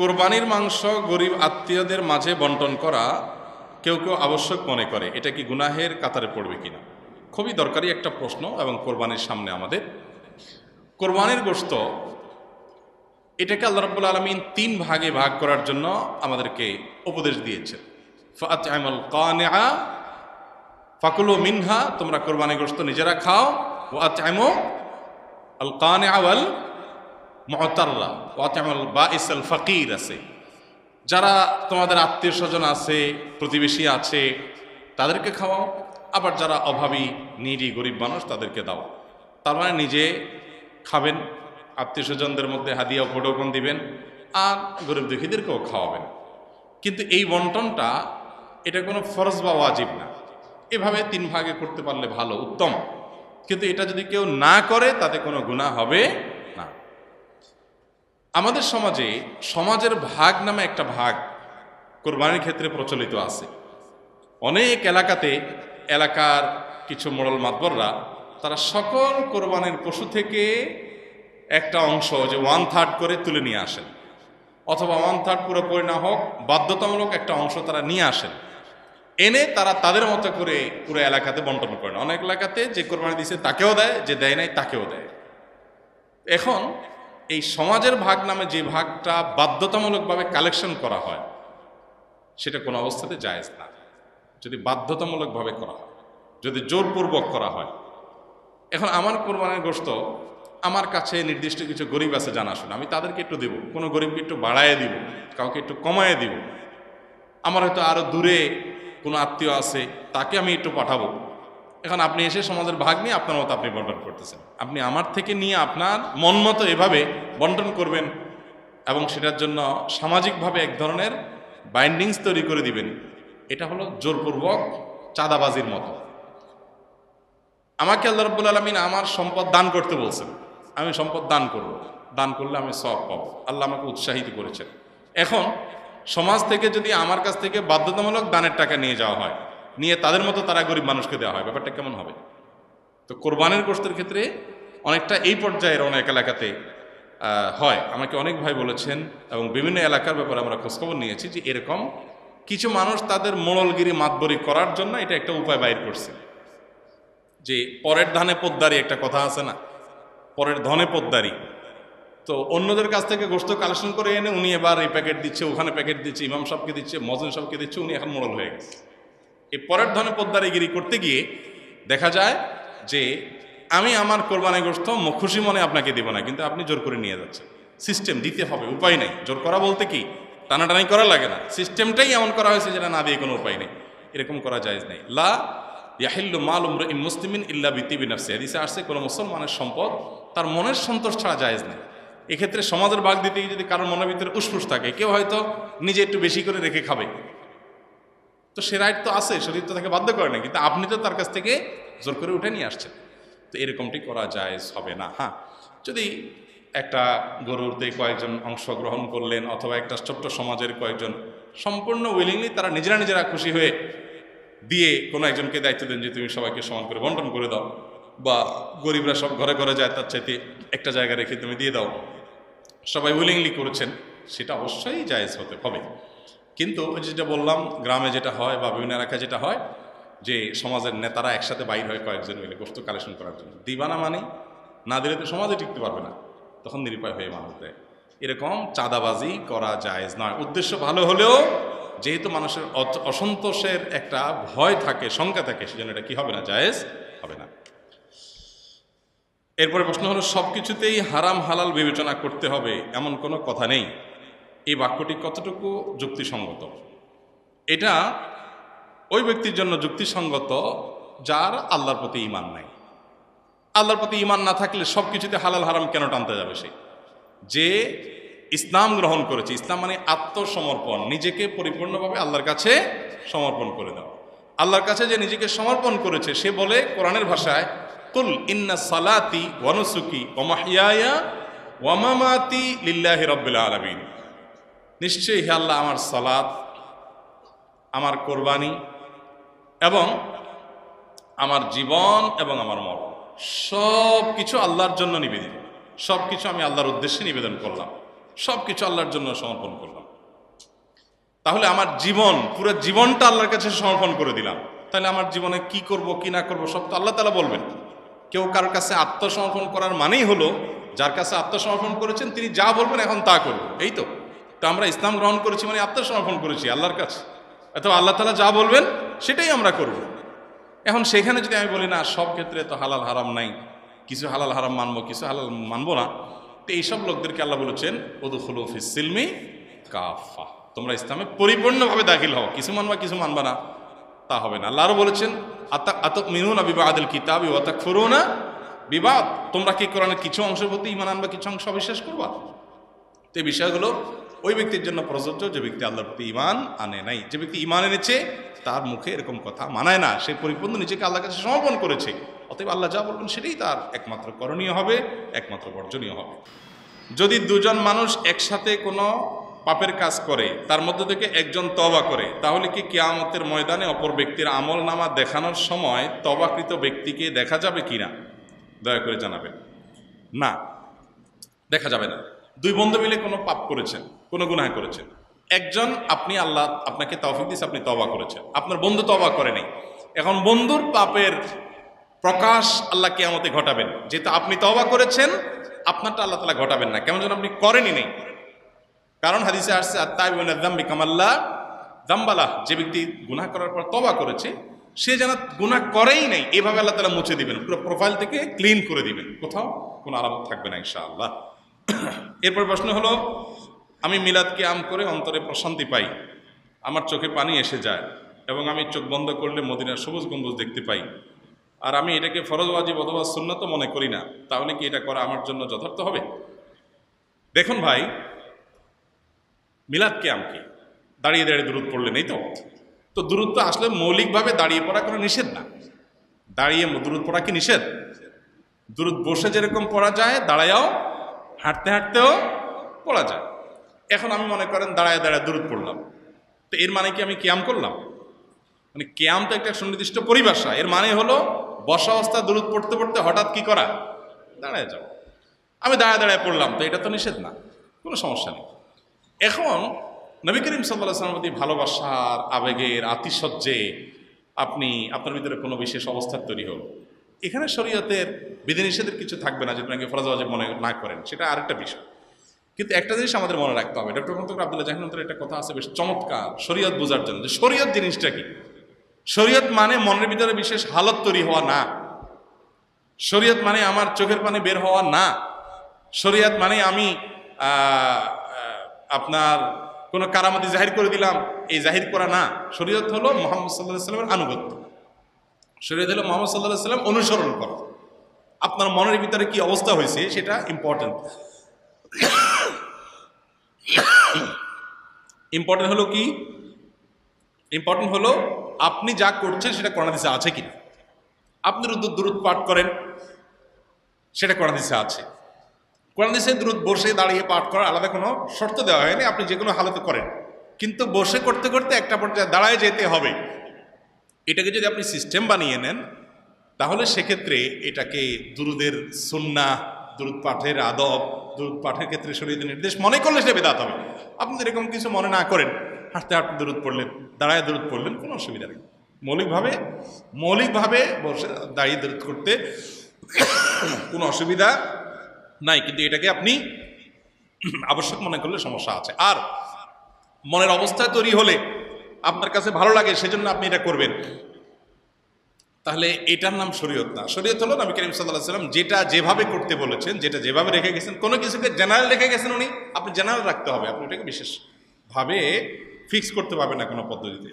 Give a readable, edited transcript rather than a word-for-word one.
কোরবানির মাংস গরিব আত্মীয়দের মাঝে বন্টন করা কেউ কেউ আবশ্যক মনে করে, এটা কি গুনাহের কাতারে পড়বে কিনা? খুবই দরকারি একটা প্রশ্ন। এবং কোরবানির সামনে আমাদের কোরবানির গোশত, এটাকে আল্লাহ রাব্বুল আলামিন 3 ভাগে ভাগ করার জন্য আমাদেরকে উপদেশ দিয়েছেন। ফাআত'আমাল কানিআ ফাকুলু মিনহা, তোমরা কোরবানির গোশত নিজেরা খাও। ওয়া আত'আমু আল কানিআ ওয়াল মুতাররা ওয়া আত'আমুল বাঈসাল ফাকির আছে, যারা তোমাদের আত্মীয় স্বজন আছে, প্রতিবেশী আছে, তাদেরকে খাওয়াও। আবার যারা অভাবী, নিডি, গরিব মানুষ, তাদেরকে দাও। তার মানে নিজে খাবেন, আত্মীয় স্বজনদের মধ্যে হাদিয়া উপঢৌকন দিবেন, আর গরিব দুঃখীদেরকেও খাওয়াবেন। কিন্তু এই বন্টনটা এটা কোনো ফরজ বা ওয়াজিব না। এভাবে 3 ভাগে করতে পারলে ভালো, উত্তম। কিন্তু এটা যদি কেউ না করে তাতে কোনো গুনাহ হবে না। আমাদের সমাজে সমাজের ভাগ নামে একটা ভাগ কোরবানির ক্ষেত্রে প্রচলিত আছে। অনেক এলাকাতে এলাকার কিছু মোড়ল মাতবররা তারা সকল কোরবানির পশু থেকে একটা অংশ, যে 1/3 করে তুলে নিয়ে আসেন, অথবা 1/3 পুরোপুরি না হোক বাধ্যতামূলক একটা অংশ তারা নিয়ে আসেন, এনে তারা তাদের মতো করে পুরো এলাকাতে বন্টন করেন। অনেক এলাকাতে যে কোরবানি দিয়েছে তাকেও দেয়, যে দেয় নাই তাকেও দেয়। এখন এই সমাজের ভাগ নামে যে ভাগটা বাধ্যতামূলকভাবে কালেকশন করা হয়, সেটা কোনো অবস্থাতে জায়েজ না। যদি বাধ্যতামূলকভাবে করা হয়, যদি জোরপূর্বক করা হয়। এখন আমার কোরবানির গোশত আমার কাছে নির্দিষ্ট কিছু গরিব আছে জানাশোনা, আমি তাদেরকে একটু দেব, কোনো গরিবকে একটু বাড়ায় দিব, কাউকে একটু কমায় দিব। আমার হয়তো আরো দূরে কোনো আত্মীয় আছে, তাকে আমি একটু পাঠাবো। এখন আপনি এসে সমাজের ভাগ নিয়ে আপনার মতো আপনি বন্টন করতেছেন। আপনি আমার থেকে নিয়ে আপনার মন মতো এভাবে বন্টন করবেন, এবং সেটার জন্য সামাজিকভাবে এক ধরনের বাইন্ডিংস তৈরি করে দিবেন। এটা হলো জোরপূর্বক চাঁদাবাজির মতো। আমাকে আল্লাহ রাব্বুল আলামিন আমার সম্পদ দান করতে বলছেন, আমি সম্পদ দান করব, দান করলে আমি সওয়াব পাবো। আল্লাহ আমাকে উৎসাহিত করেছেন। এখন সমাজ থেকে যদি আমার কাছ থেকে বাধ্যতামূলক দানের টাকা নিয়ে যাওয়া হয়, নিয়ে তাদের মতো তারা গরিব মানুষকে দেওয়া হয়, ব্যাপারটা কেমন হবে? তো কোরবানির গোশতের ক্ষেত্রে অনেকটা এই পর্যায়ের অনেক এলাকাতে হয়। আমাকে অনেক ভাই বলেছেন, এবং বিভিন্ন এলাকার ব্যাপারে আমরা খোঁজখবর নিয়েছি, যে এরকম কিছু মানুষ তাদের মোড়লগিরি মাতবরি করার জন্য এটা একটা উপায় বাইর করছে। যে পরের ধানে পোদ্দারি একটা কথা আছে না, পরের ধনে পোদ্দারি। তো অন্যদের কাছ থেকে গোশত কালেকশন করে এনে উনি এবার এই প্যাকেট দিচ্ছে, ওখানে প্যাকেট দিচ্ছে, ইমাম সাহেবকে দিচ্ছে, মজুন সাহেবকে দিচ্ছে, উনি এখন মোড়ল হয়ে গেছে। এই পরের ধনে পোদ্দারিগিরি করতে গিয়ে দেখা যায় যে আমি আমার কোরবানি গোশত খুশি মনে আপনাকে দিব না, কিন্তু আপনি জোর করে নিয়ে যাচ্ছেন। সিস্টেম দিতে হবে, উপায় নেই। জোর করা বলতে কি টানাটানি করা লাগে না, সিস্টেমটাই এমন করা হয়েছে যেটা না দিয়ে কোনো উপায় নেই। এরকম করা জায়েজ নেই। লা ইয়াহিল্লু মালু ইমরিইন মুসলিমিন ইল্লা বিতিবি নাফসি, হাদিসে আসছে কোনো মুসলমানের সম্পদ তার মনের সন্তোষ ছাড়া জায়েজ নেই। এক্ষেত্রে সমাজের ভাগ দিতে গিয়ে যদি কারোর মনের ভিতরে উসফুস থাকে, কেউ হয়তো নিজে একটু বেশি করে রেখে খাবে, তো সে রাইট তো আছে, শরীর তো তাকে বাধ্য করে না, কিন্তু আপনি তো তার কাছ থেকে জোর করে উঠে নিয়ে আসছেন। তো এরকমটি করা জায়েজ হবে না। হ্যাঁ, যদি একটা গরুতে কয়েকজন অংশগ্রহণ করলেন, অথবা একটা ছোট্ট সমাজের কয়েকজন সম্পূর্ণ উইলিংলি তারা নিজেরা খুশি হয়ে দিয়ে কোনো একজনকে দায়িত্ব দেন যে তুমি সবাইকে সমান করে বন্টন করে দাও, বা গরিবরা সব ঘরে ঘরে যায়, তার চাইতে একটা জায়গা রেখে তুমি দিয়ে দাও, সবাই উইলিংলি করেছেন, সেটা অবশ্যই জায়েজ হতে হবে। কিন্তু যেটা বললাম, গ্রামে যেটা হয় বা বিভিন্ন এলাকায় যেটা হয়, যে সমাজের নেতারা একসাথে বাইর হয় কয়েকজন মিলে গোশত কালেকশন করার জন্য, দিবানা মানে না দিলে তো সমাজে টিকতে পারবে না, তখন নিরুপায় হয়ে মানুষ দেয়। এরকম চাঁদাবাজি করা জায়েজ নয়। উদ্দেশ্য ভালো হলেও যেহেতু মানুষের অসন্তোষের একটা ভয় থাকে, শঙ্কা থাকে, সেজন্য এটা কি হবে না, জায়েজ হবে না। এরপরে প্রশ্ন হলো, সবকিছুতেই হারাম হালাল বিবেচনা করতে হবে এমন কোনো কথা নেই, এই বাক্যটি কতটুকু যুক্তিসঙ্গত? এটা ওই ব্যক্তির জন্য যুক্তিসঙ্গত যার আল্লাহর প্রতি ঈমান নাই। আল্লাহর প্রতি ঈমান না থাকলে সব কিছুতে হালাল হারাম কেন টানতে যাবে? সে যে ইসলাম গ্রহণ করেছে, ইসলাম মানে আত্মসমর্পণ, নিজেকে পরিপূর্ণভাবে আল্লাহর কাছে সমর্পণ করে দেওয়া। আল্লাহর কাছে যে নিজেকে সমর্পণ করেছে, সে বলে কোরআনের ভাষায়, কুল ইন্না সালাতি ওয়া নুসুকি ওয়া মাহইয়ায়া ওয়া মামাতি লিল্লাহি রাব্বিল আলামিন, নিশ্চয়ই হে আল্লাহ, আমার সালাত, আমার কোরবানি এবং আমার জীবন এবং আমার মরণ সব কিছু আল্লাহর জন্য নিবেদিত। সব কিছু আমি আল্লাহর উদ্দেশ্যে নিবেদন করলাম। সব কিছু আল্লাহর জন্য সমর্পণ করলাম, তাহলে আমার জীবন, পুরো জীবনটা আল্লাহর কাছে সমর্পণ করে দিলাম, তাহলে আমার জীবনে কি করব কি না করব সব তো আল্লাহ তাআলা বলবেন। কেউ কারোর কাছে আত্মসমর্পণ করার মানেই হলো যার কাছে আত্মসমর্পণ করেছেন তিনি যা বলবেন এখন তা করব, এই তো। তো আমরা ইসলাম গ্রহণ করেছি মানে আত্মসমর্পণ করেছি আল্লাহর কাছে, অথবা আল্লাহ তাআলা যা বলবেন সেটাই আমরা করব। এখন সেখানে যদি আমি বলি না সব ক্ষেত্রে তো হালাল হারাম নাই, কিছু হালাল হারাম মানবো কিছু হালাল মানবো না, তো এইসব লোকদেরকে আল্লাহ বলেছেন উদখুলু ফিস সিলমি কাফা, তোমরা ইসলামে পরিপূর্ণভাবে দাখিল হও, কিছু মানবা কিছু মানবা না তা হবে না। আল্লাহ আরও বলেছেন আতামিনুনা বিবাদিল কিতাবি ওয়া তাকফুরুনা বিবাদ, তোমরা কি কোরআনের কিছু অংশের প্রতি ঈমান আনবা কিছু অংশ অবিশ্বাস করবা। তো এই বিষয়গুলো ওই ব্যক্তির জন্য প্রযোজ্য যে ব্যক্তি আল্লাহর প্রতি ঈমান আনে নাই। যে ব্যক্তি ঈমান এনেছে তার মুখে এরকম কথা মানায় না, সে পরিপূর্ণ নিজেকে আল্লাহর কাছে সমর্পণ করেছে, অতএব আল্লাহ যা বলবেন সেটাই তার একমাত্র করণীয় হবে, একমাত্র বর্জনীয় হবে। যদি দুজন মানুষ একসাথে কোনো পাপের কাজ করে, তার মধ্য থেকে একজন তওবা করে, তাহলে কি কিয়ামতের ময়দানে অপর ব্যক্তির আমলনামা দেখানোর সময় তওবাকৃত ব্যক্তিকে দেখা যাবে কিনা দয়া করে জানাবেন। না, দেখা যাবে না। দুই বন্ধু মিলে কোনো পাপ করেছেন, কোনো গুনাহ করেছেন, একজন আপনি আল্লাহ আপনাকে তৌফিক দিয়েছে, আপনি তওবা করেছেন, আপনার বন্ধু তওবা করে নাই, এখন বন্ধুর পাপের প্রকাশ আল্লাহ কিয়ামতে ঘটাবেন, যেহেতু আপনি তওবা করেছেন আপনারটা আল্লাহ তাআলা ঘটাবেন না, কেমন যেন আপনি করেনই নেই। কারণ হাদিসে আসছে আত-তাইবুনা যামবি কামাল্লা যামবালাহ, যে ব্যক্তি গুনাহ করার পর তওবা করেছে সে যেন গুনাহ করেই নাই, এভাবে আল্লাহ তাআলা মুছে দিবেন, পুরো প্রোফাইল থেকে ক্লিন করে দিবেন, কোথাও কোনো আলামত থাকবে না ইনশাআল্লাহ। এরপর প্রশ্ন হলো, আমি মিলাদ কিয়াম করে অন্তরে প্রশান্তি পাই, আমার চোখে পানি এসে যায় এবং আমি চোখ বন্ধ করলে মদিনার সবুজ গম্বুজ দেখতে পাই, আর আমি এটাকে ফরজ ওয়াজিব অথবা সুন্নাত মনে করি না, তাহলে কি এটা করা আমার জন্য যথার্থ হবে? দেখুন ভাই, মিলাদ কিয়াম কি দাঁড়িয়ে দাঁড়িয়ে দুরূদ পড়লেন, এই তো। তো দুরূদ তো আসলে মৌলিকভাবে দাঁড়িয়ে পড়া কোনো নিষেধ না। দাঁড়িয়ে দুরূদ পড়া কি নিষেধ? দুরূদ বসে যেরকম পড়া যায় দাঁড়ায়ও, হাঁটতে হাঁটতেও পড়া যায়। এখন আমি মনে করেন দাঁড়ায় দাঁড়ায় দুরূদ পড়লাম, তো এর মানে কি আমি কিয়াম করলাম? মানে কিয়াম তো একটা সুনির্দিষ্ট পরিভাষা, এর মানে হলো বসা অবস্থা দুরূদ পড়তে পড়তে হঠাৎ কি করা, দাঁড়ায় যাও। আমি দাঁড়ায় দাঁড়ায় পড়লাম, তো এটা তো নিষেধ না, কোনো সমস্যা নেই। এখন নবী করিম সাল্লাল্লাহু আলাইহি ওয়াসাল্লামের প্রতি ভালোবাসার আবেগের আতিশয্যে আপনার ভিতরে কোনো বিশেষ অবস্থার তৈরি হল, এখানে শরীয়তের বিধিনিষেধের কিছু থাকবে না, যদি আপনাকে ফরজ ওয়াজিব মনে না করেন, সেটা আরেকটা বিষয়। কিন্তু একটা জিনিস আমাদের মনে রাখতে হবে, ডক্টর মুহাম্মদ আব্দুল্লাহ জাহিনুদ্দিনের একটা কথা আছে বেশ চমৎকার শরীয়ত বোঝার জন্য, যে শরীয়ত জিনিসটা কি। শরীয়ত মানে মনের ভিতরে বিশেষ হালত তৈরি হওয়া না, শরীয়ত মানে আমার চোখের পানি বের হওয়া না, শরীয়ত মানে আমি আপনার কোনো কারামতি জাহির করে দিলাম, এই জাহির করা না। শরীয়ত হলো মুহাম্মদ সাল্লাল্লাহু আলাইহি ওয়াসাল্লামের আনুগত্য, শরীয়ত হলো মুহাম্মদ সাল্লাল্লাহু আলাইহি ওয়াসাল্লাম অনুসরণ করা। আপনার মনের ভিতরে কি অবস্থা হয়েছে সেটা ইম্পর্টেন্ট। ইম্পর্টেন্ট হলো কি? ইম্পর্টেন্ট হলো আপনি যা করছেন সেটা কোরআন হাদিসে আছে কিনা। আপনি দুরূদ পাঠ করেন, সেটা কোরআন হাদিসে আছে। কোরআন হাদিসে দুরূদ বসে দাঁড়িয়ে পাঠ করার আলাদা কোনো শর্ত দেওয়া হয়নি, আপনি যে কোনো হালতে করেন, কিন্তু বসে করতে করতে একটা পর্যায়ে দাঁড়ায় যেতে হবে। এটাকে যদি আপনি সিস্টেম বানিয়ে নেন তাহলে সেক্ষেত্রে এটাকে দুরূদের সুন্নাহ, দুরূদ পাঠের আদব, দুরূদ পাঠের ক্ষেত্রে শরীয়তের নির্দেশ মনে করলে সেটা বিদআত হবে। আপনি এরকম কিছু মনে না করেন, হাঁটতে হাঁটতে দুরূদ পড়লেন, দাঁড়ায় দুরূদ পড়লেন, কোনো অসুবিধা নেই। মৌলিকভাবে বসে দাঁড়িয়ে দুরূদ করতে কোনো অসুবিধা নাই, কিন্তু এটাকে আপনি আবশ্যক মনে করলে সমস্যা আছে। আর মনের অবস্থায় তৈরি হলে আপনার কাছে ভালো লাগে সেজন্য আপনি এটা করবেন, তাহলে এটার নাম শরীয়ত না। শরীয়ত হলো নবী করিম সাল্লাল্লাহু আলাইহি ওয়াসাল্লাম যেটা যেভাবে করতে বলেছেন, যেটা যেভাবে রেখে গেছেন, কোনো কিছুকে জেনারেল রেখে গেছেন উনি, আপনি জেনারেল রাখতে হবে, আপনি ওটাকে বিশেষভাবে ফিক্স করতে পারবেন না কোনো পদ্ধতিতে।